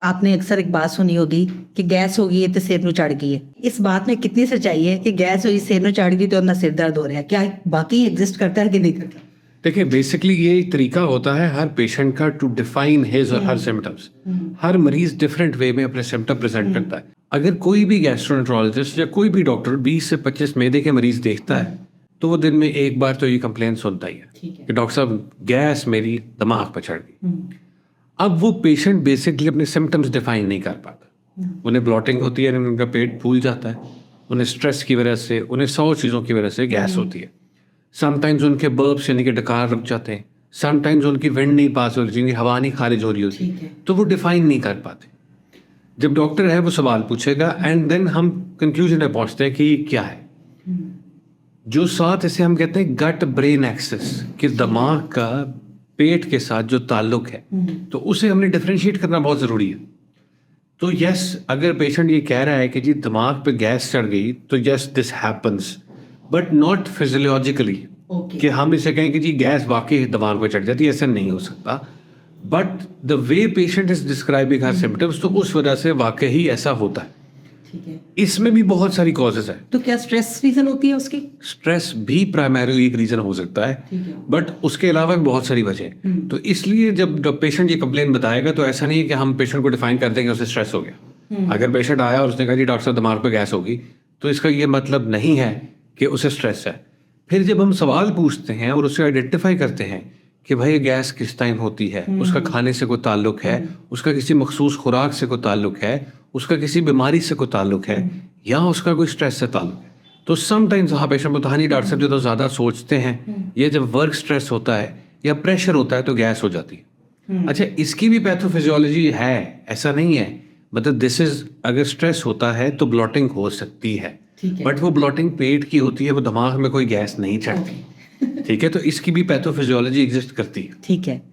आपने अक्सर एक बात सुनी होगी कि गैस हो गई है तो सिर नु चढ़ गई है। इस बात में कितनी सच्चाई है कि गैस हुई सिर नु चढ़ गई तो अपना सिर दर्द हो रहा है, क्या बाकी एग्जिस्ट करता है कि नहीं करता? देखिए बेसिकली ये एक तरीका होता है हर पेशेंट का टू डिफाइन हिज और हर सिम्टम्स। हर मरीज डिफरेंट वे में अपने सिम्टम प्रेजेंट करता है। अगर कोई भी गैस्ट्रोएंटरोलॉजिस्ट या कोई भी डॉक्टर 20 से 25 मैदे के मरीज देखता है तो वो दिन में एक बार तो ये कंप्लेन सुनता ही है ठीक है। कि डॉक्टर साहब गैस मेरी दिमाग पर चढ़ गई। अब वो पेशेंट बेसिकली अपने सिम्टम्स डिफाइन नहीं कर पाता। उन्हें ब्लॉटिंग होती है, उनका पेट फूल जाता है, उन्हें स्ट्रेस की वजह से, उन्हें 100 चीज़ों की वजह से गैस होती है। समटाइम्स उनके बर्ब्स यानी कि डकार रुक जाते हैं, समटाइम्स उनकी विंड नहीं पास हो रही, हवा नहीं खारिज हो रही होती, ठीक है। तो वो डिफाइन नहीं कर पाते। जब डॉक्टर है वो सवाल पूछेगा एंड देन हम कंक्लूजन में पहुंचते हैं कि ये क्या है। जो साथ इसे हम कहते हैं गट ब्रेन एक्सेस, कि दिमाग का पेट के साथ जो ताल्लुक है तो उसे हमने डिफरेंशिएट करना बहुत ज़रूरी है। तो यस, अगर पेशेंट ये कह रहा है कि जी दिमाग पे गैस चढ़ गई तो yes this happens, but not physiologically Okay. कि हम इसे कहें कि जी गैस वाकई दिमाग पे चढ़ जाती है, ऐसा नहीं हो सकता। But the way patient is describing her symptoms, तो उस वजह से वाकई ही ऐसा होता है। ठीक है। इसमें भी बहुत सारी कॉजेज है। तो क्या स्ट्रेस रीजन होती है उसकी? स्ट्रेस भी प्राइमरी एक रीजन हो सकता है, ठीक है। बट उसके अलावा भी बहुत सारी वजह है। तो इसलिए जब पेशेंट ये कंप्लेन बताएगा तो ऐसा नहीं है कि हम पेशेंट को डिफाइन कर देंगे उसे स्ट्रेस हो गया। अगर पेशेंट आया और उसने कहा जी डॉक्टर साहब दिमाग पे गैस होगी, तो इसका ये मतलब नहीं है कि उसे स्ट्रेस है। फिर जब हम सवाल पूछते हैं और उसे आइडेंटिफाई करते हैं कि भाई गैस किस टाइम होती है, उसका खाने से कोई ताल्लुक है, उसका किसी मखसूस खुराक से कोई ताल्लुक है, उसका किसी बीमारी से कोई ताल्लुक है, या उसका कोई स्ट्रेस से ताल्लुक है, तो समटाइम्स हाँ पेशेंट बोलता है नहीं डॉक्टर साहब जो तो ज़्यादा सोचते हैं, ये जब वर्क स्ट्रेस होता है या प्रेशर होता है तो गैस हो जाती है। अच्छा, इसकी भी पैथोफिजियोलॉजी है, ऐसा नहीं है। मतलब दिस इज, अगर स्ट्रेस होता है तो ब्लॉटिंग हो सकती है, ठीक है। बट वो ब्लॉटिंग पेट की होती है, वो दिमाग में कोई गैस नहीं चढ़ती। ठीक है, तो इसकी भी पैथोफिजियोलॉजी एग्जिस्ट करती है। ठीक है।